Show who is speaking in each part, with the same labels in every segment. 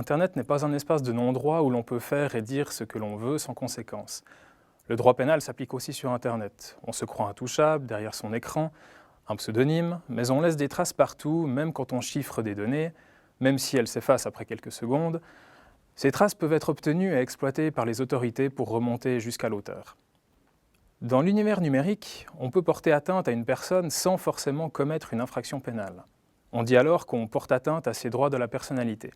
Speaker 1: Internet n'est pas un espace de non-droit où l'on peut faire et dire ce que l'on veut sans conséquence. Le droit pénal s'applique aussi sur Internet. On se croit intouchable derrière son écran, un pseudonyme, mais on laisse des traces partout, même quand on chiffre des données, même si elles s'effacent après quelques secondes. Ces traces peuvent être obtenues et exploitées par les autorités pour remonter jusqu'à l'auteur. Dans l'univers numérique, on peut porter atteinte à une personne sans forcément commettre une infraction pénale. On dit alors qu'on porte atteinte à ses droits de la personnalité.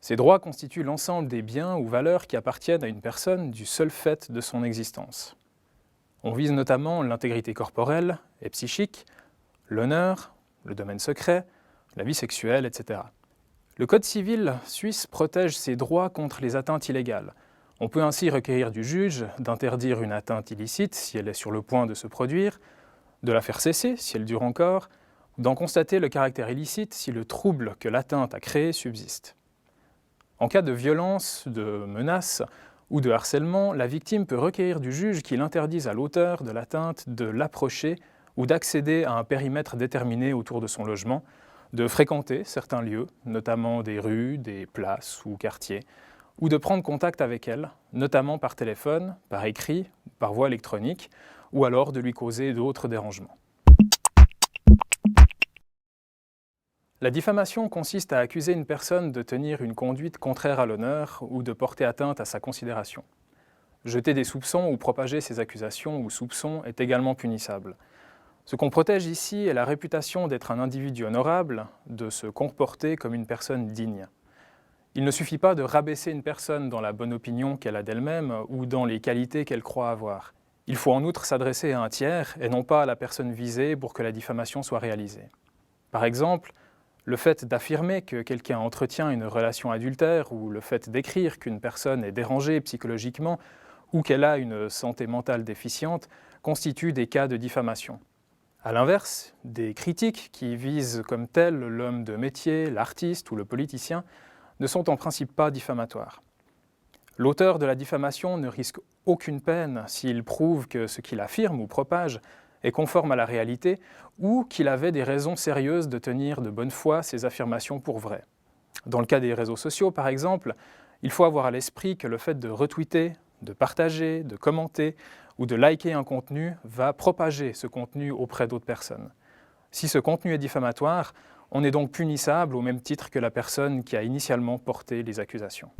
Speaker 1: Ces droits constituent l'ensemble des biens ou valeurs qui appartiennent à une personne du seul fait de son existence. On vise notamment l'intégrité corporelle et psychique, l'honneur, le domaine secret, la vie sexuelle, etc. Le Code civil suisse protège ces droits contre les atteintes illégales. On peut ainsi requérir du juge d'interdire une atteinte illicite si elle est sur le point de se produire, de la faire cesser si elle dure encore, ou d'en constater le caractère illicite si le trouble que l'atteinte a créé subsiste. En cas de violence, de menace ou de harcèlement, la victime peut requérir du juge qu'il interdise à l'auteur de l'atteinte de l'approcher ou d'accéder à un périmètre déterminé autour de son logement, de fréquenter certains lieux, notamment des rues, des places ou quartiers, ou de prendre contact avec elle, notamment par téléphone, par écrit, par voie électronique, ou alors de lui causer d'autres dérangements. La diffamation consiste à accuser une personne de tenir une conduite contraire à l'honneur ou de porter atteinte à sa considération. Jeter des soupçons ou propager ces accusations ou soupçons est également punissable. Ce qu'on protège ici est la réputation d'être un individu honorable, de se comporter comme une personne digne. Il ne suffit pas de rabaisser une personne dans la bonne opinion qu'elle a d'elle-même ou dans les qualités qu'elle croit avoir. Il faut en outre s'adresser à un tiers et non pas à la personne visée pour que la diffamation soit réalisée. Par exemple, le fait d'affirmer que quelqu'un entretient une relation adultère ou le fait d'écrire qu'une personne est dérangée psychologiquement ou qu'elle a une santé mentale déficiente constituent des cas de diffamation. A l'inverse, des critiques qui visent comme tels l'homme de métier, l'artiste ou le politicien ne sont en principe pas diffamatoires. L'auteur de la diffamation ne risque aucune peine s'il prouve que ce qu'il affirme ou propage est conforme à la réalité ou qu'il avait des raisons sérieuses de tenir de bonne foi ces affirmations pour vraies. Dans le cas des réseaux sociaux, par exemple, il faut avoir à l'esprit que le fait de retweeter, de partager, de commenter ou de liker un contenu va propager ce contenu auprès d'autres personnes. Si ce contenu est diffamatoire, on est donc punissable au même titre que la personne qui a initialement porté les accusations.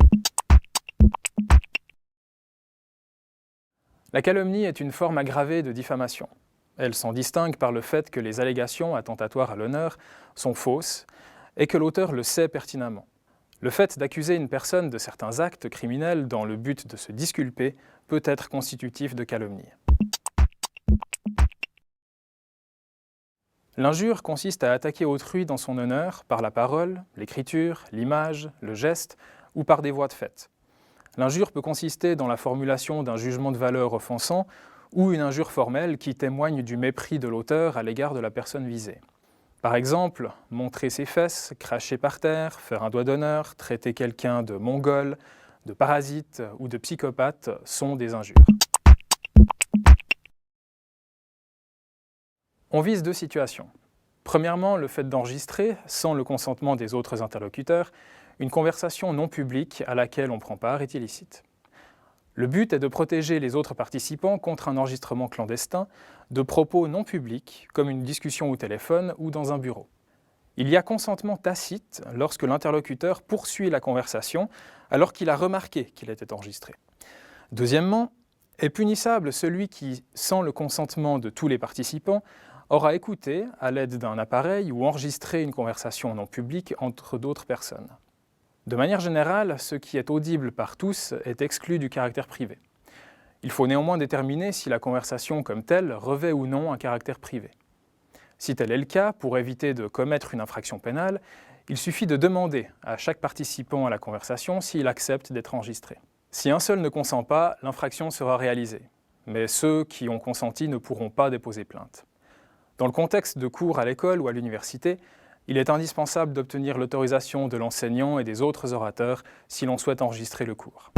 Speaker 1: La calomnie est une forme aggravée de diffamation. Elle s'en distingue par le fait que les allégations attentatoires à l'honneur sont fausses et que l'auteur le sait pertinemment. Le fait d'accuser une personne de certains actes criminels dans le but de se disculper peut être constitutif de calomnie. L'injure consiste à attaquer autrui dans son honneur par la parole, l'écriture, l'image, le geste ou par des voies de fait. L'injure peut consister dans la formulation d'un jugement de valeur offensant ou une injure formelle qui témoigne du mépris de l'auteur à l'égard de la personne visée. Par exemple, montrer ses fesses, cracher par terre, faire un doigt d'honneur, traiter quelqu'un de mongol, de parasite ou de psychopathe sont des injures. On vise deux situations. Premièrement, le fait d'enregistrer, sans le consentement des autres interlocuteurs, une conversation non publique à laquelle on prend part est illicite. Le but est de protéger les autres participants contre un enregistrement clandestin de propos non publics, comme une discussion au téléphone ou dans un bureau. Il y a consentement tacite lorsque l'interlocuteur poursuit la conversation alors qu'il a remarqué qu'il était enregistré. Deuxièmement, est punissable celui qui, sans le consentement de tous les participants, aura écouté, à l'aide d'un appareil ou enregistré une conversation non publique entre d'autres personnes. De manière générale, ce qui est audible par tous est exclu du caractère privé. Il faut néanmoins déterminer si la conversation comme telle revêt ou non un caractère privé. Si tel est le cas, pour éviter de commettre une infraction pénale, il suffit de demander à chaque participant à la conversation s'il accepte d'être enregistré. Si un seul ne consent pas, l'infraction sera réalisée, mais ceux qui ont consenti ne pourront pas déposer plainte. Dans le contexte de cours à l'école ou à l'université, il est indispensable d'obtenir l'autorisation de l'enseignant et des autres orateurs si l'on souhaite enregistrer le cours.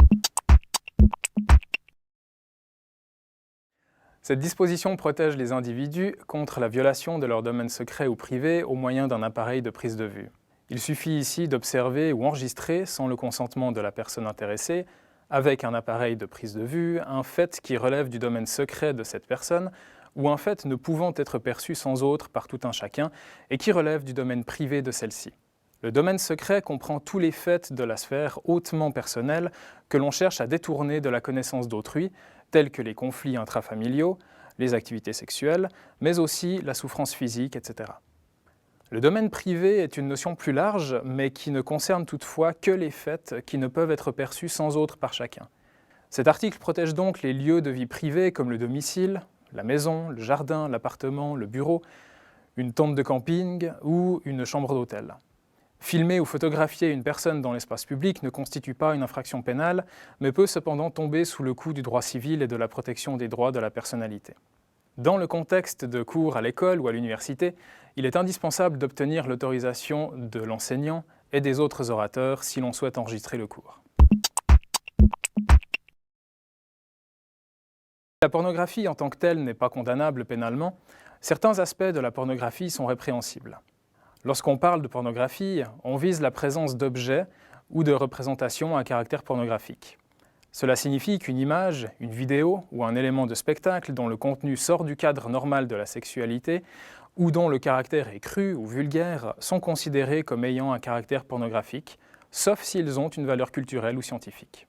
Speaker 1: Cette disposition protège les individus contre la violation de leur domaine secret ou privé au moyen d'un appareil de prise de vue. Il suffit ici d'observer ou enregistrer, sans le consentement de la personne intéressée, avec un appareil de prise de vue, un fait qui relève du domaine secret de cette personne ou un fait ne pouvant être perçu sans autre par tout un chacun et qui relève du domaine privé de celle-ci. Le domaine secret comprend tous les faits de la sphère hautement personnelle que l'on cherche à détourner de la connaissance d'autrui, tels que les conflits intrafamiliaux, les activités sexuelles, mais aussi la souffrance physique, etc. Le domaine privé est une notion plus large, mais qui ne concerne toutefois que les faits qui ne peuvent être perçus sans autre par chacun. Cet article protège donc les lieux de vie privés comme le domicile, la maison, le jardin, l'appartement, le bureau, une tente de camping ou une chambre d'hôtel. Filmer ou photographier une personne dans l'espace public ne constitue pas une infraction pénale, mais peut cependant tomber sous le coup du droit civil et de la protection des droits de la personnalité. Dans le contexte de cours à l'école ou à l'université, il est indispensable d'obtenir l'autorisation de l'enseignant et des autres orateurs si l'on souhaite enregistrer le cours. La pornographie en tant que telle n'est pas condamnable pénalement, certains aspects de la pornographie sont répréhensibles. Lorsqu'on parle de pornographie, on vise la présence d'objets ou de représentations à caractère pornographique. Cela signifie qu'une image, une vidéo ou un élément de spectacle dont le contenu sort du cadre normal de la sexualité ou dont le caractère est cru ou vulgaire sont considérés comme ayant un caractère pornographique, sauf s'ils ont une valeur culturelle ou scientifique.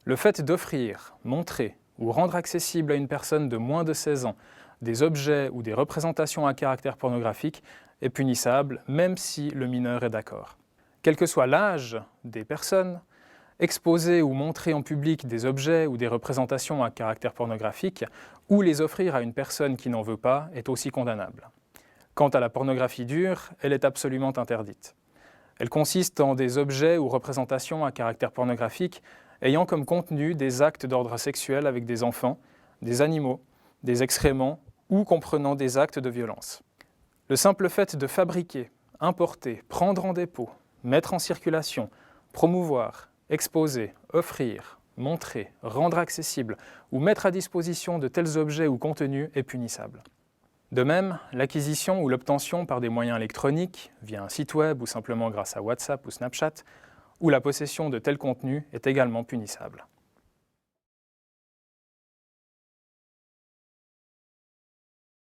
Speaker 1: Le fait d'offrir, montrer ou rendre accessible à une personne de moins de 16 ans des objets ou des représentations à caractère pornographique est punissable, même si le mineur est d'accord. Quel que soit l'âge des personnes, exposer ou montrer en public des objets ou des représentations à caractère pornographique ou les offrir à une personne qui n'en veut pas est aussi condamnable. Quant à la pornographie dure, elle est absolument interdite. Elle consiste en des objets ou représentations à caractère pornographique ayant comme contenu des actes d'ordre sexuel avec des enfants, des animaux, des excréments ou comprenant des actes de violence. Le simple fait de fabriquer, importer, prendre en dépôt, mettre en circulation, promouvoir, exposer, offrir, montrer, rendre accessible ou mettre à disposition de tels objets ou contenus est punissable. De même, l'acquisition ou l'obtention par des moyens électroniques, via un site web ou simplement grâce à WhatsApp ou Snapchat, ou la possession de tels contenus est également punissable.